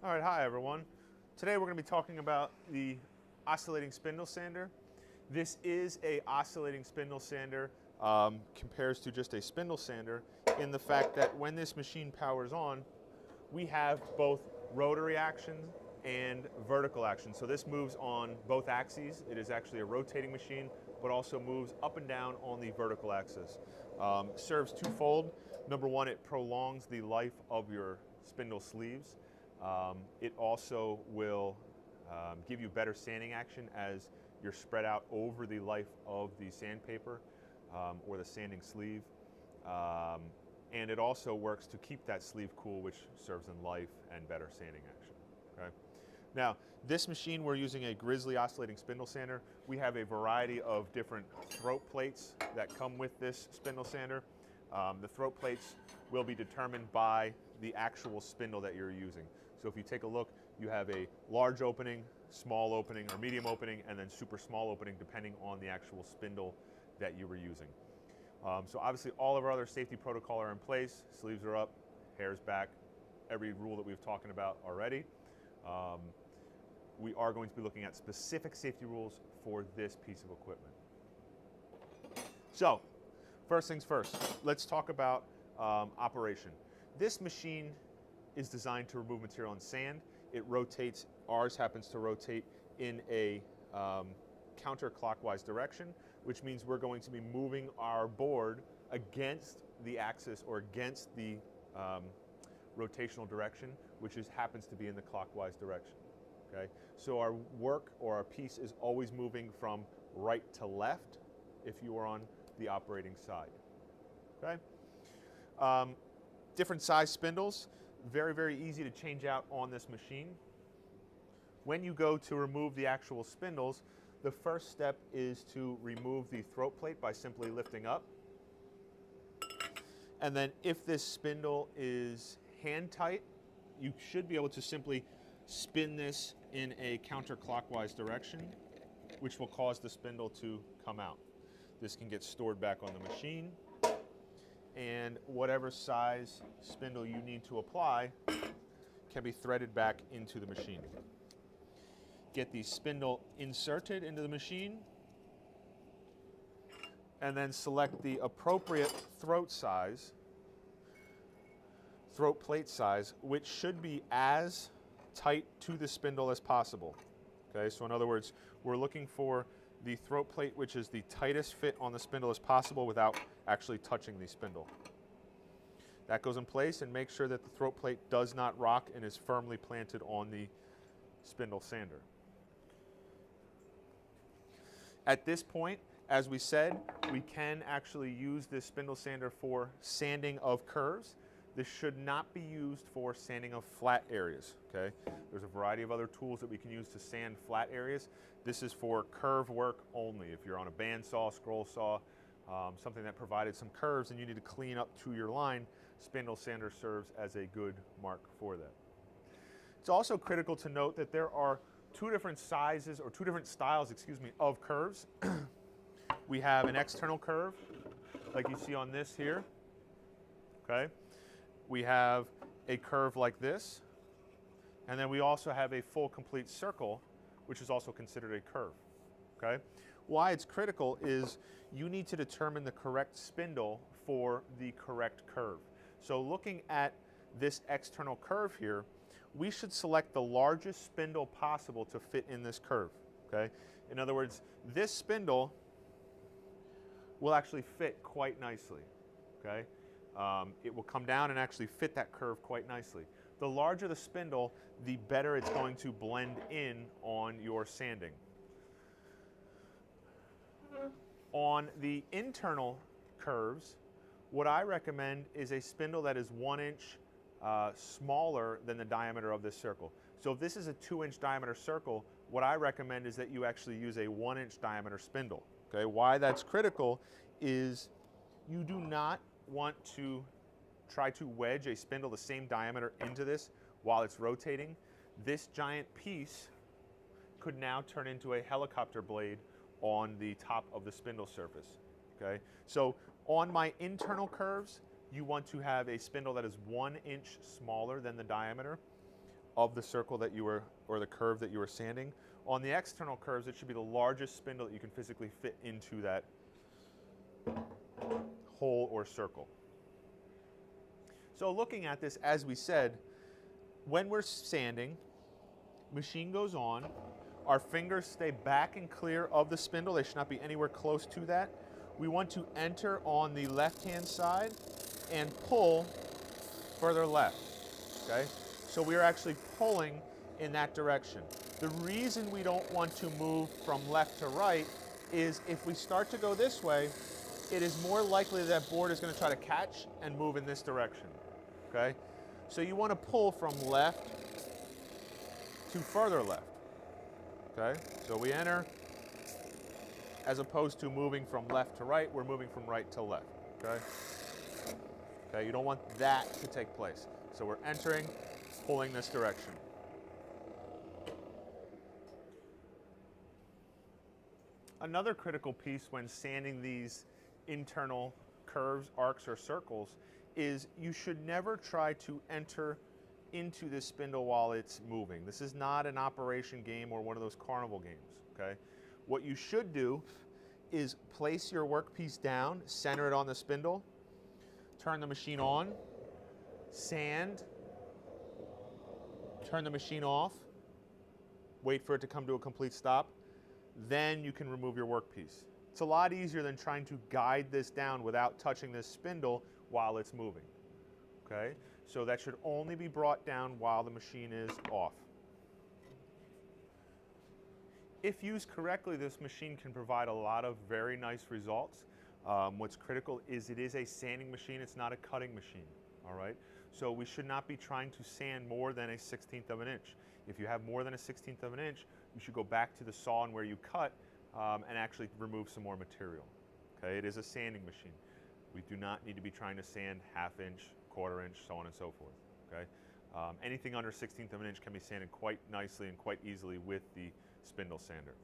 All right, hi everyone. Today we're going to be talking about the oscillating spindle sander. This is a oscillating spindle sander, compares to just a spindle sander in the fact that when this machine powers on, we have both rotary action and vertical action. So this moves on both axes. It is actually a rotating machine, but also moves up and down on the vertical axis. Serves twofold. Number one, it prolongs the life of your spindle sleeves. It also will give you better sanding action as you're spread out over the life of the sandpaper or the sanding sleeve. And it also works to keep that sleeve cool, which serves in life and better sanding action. Okay? Now, this machine, we're using a Grizzly oscillating spindle sander. We have a variety of different throat plates that come with this spindle sander. The throat plates will be determined by the actual spindle that you're using. So if you take a look, you have a large opening, small opening, or medium opening, and then super small opening depending on the actual spindle that you were using. So obviously all of our other safety protocol are in place. Sleeves are up, hair's back, every rule that we've talked about already. We are going to be looking at specific safety rules for this piece of equipment. So, first things first, let's talk about operation. This machine is designed to remove material in sand. It rotates, ours happens to rotate in a counterclockwise direction, which means we're going to be moving our board against the axis or against the rotational direction, which happens to be in the clockwise direction. Okay? So our work or our piece is always moving from right to left if you are on the operating side. Okay? Different size spindles, very, very easy to change out on this machine. When you go to remove the actual spindles, the first step is to remove the throat plate by simply lifting up. And then if this spindle is hand tight, you should be able to simply spin this in a counterclockwise direction, which will cause the spindle to come out. This can get stored back on the machine, and whatever size spindle you need to apply can be threaded back into the machine. Get the spindle inserted into the machine, and then select the appropriate throat plate size, which should be as tight to the spindle as possible. Okay, so in other words, we're looking for the throat plate which is the tightest fit on the spindle as possible without actually touching the spindle. That goes in place, and make sure that the throat plate does not rock and is firmly planted on the spindle sander. At this point, as we said, we can actually use this spindle sander for sanding of curves. This should not be used for sanding of flat areas, okay? There's a variety of other tools that we can use to sand flat areas. This is for curve work only. If you're on a bandsaw, scroll saw, something that provided some curves and you need to clean up to your line, spindle sander serves as a good mark for that. It's also critical to note that there are two different sizes, or two different styles, excuse me, of curves. We have an external curve, like you see on this here, okay? We have a curve like this, and then we also have a full complete circle, which is also considered a curve, okay? Why it's critical is you need to determine the correct spindle for the correct curve. So looking at this external curve here, we should select the largest spindle possible to fit in this curve, okay? In other words, this spindle will actually fit quite nicely, okay? It will come down and actually fit that curve quite nicely. The larger the spindle, the better it's going to blend in on your sanding. On the internal curves, what I recommend is a spindle that is 1 inch smaller than the diameter of this circle. So if this is a 2-inch diameter circle, what I recommend is that you actually use a 1-inch diameter spindle. Okay, why that's critical is you do not want to try to wedge a spindle the same diameter into this while it's rotating. This giant piece could now turn into a helicopter blade on the top of the spindle surface. Okay, so on my internal curves, you want to have a spindle that is 1 inch smaller than the diameter. of the circle that you were, or the curve that you were sanding. On the external curves, it should be the largest spindle that you can physically fit into that hole or circle. So looking at this, as we said, when we're sanding, machine goes on, our fingers stay back and clear of the spindle. They should not be anywhere close to that. We want to enter on the left-hand side and pull further left, okay? So we are actually pulling in that direction. The reason we don't want to move from left to right is if we start to go this way, it is more likely that board is going to try to catch and move in this direction, okay? So you want to pull from left to further left, okay? So we enter, as opposed to moving from left to right, we're moving from right to left, okay? Okay, you don't want that to take place. So we're entering, pulling this direction. Another critical piece when sanding these internal curves, arcs, or circles is you should never try to enter into this spindle while it's moving. This is not an operation game or one of those carnival games, okay? What you should do is place your workpiece down, center it on the spindle, turn the machine on, sand, turn the machine off, wait for it to come to a complete stop, then you can remove your workpiece. It's a lot easier than trying to guide this down without touching this spindle while it's moving, okay? So that should only be brought down while the machine is off. If used correctly, this machine can provide a lot of very nice results. What's critical is it is a sanding machine, it's not a cutting machine, all right? So we should not be trying to sand more than a 1/16 of an inch. If you have more than a 1/16 of an inch, you should go back to the saw and where you cut and actually remove some more material, okay? It is a sanding machine. We do not need to be trying to sand 1/2 inch, 1/4 inch, so on and so forth, okay? Anything under 1/16 of an inch can be sanded quite nicely and quite easily with the spindle sander.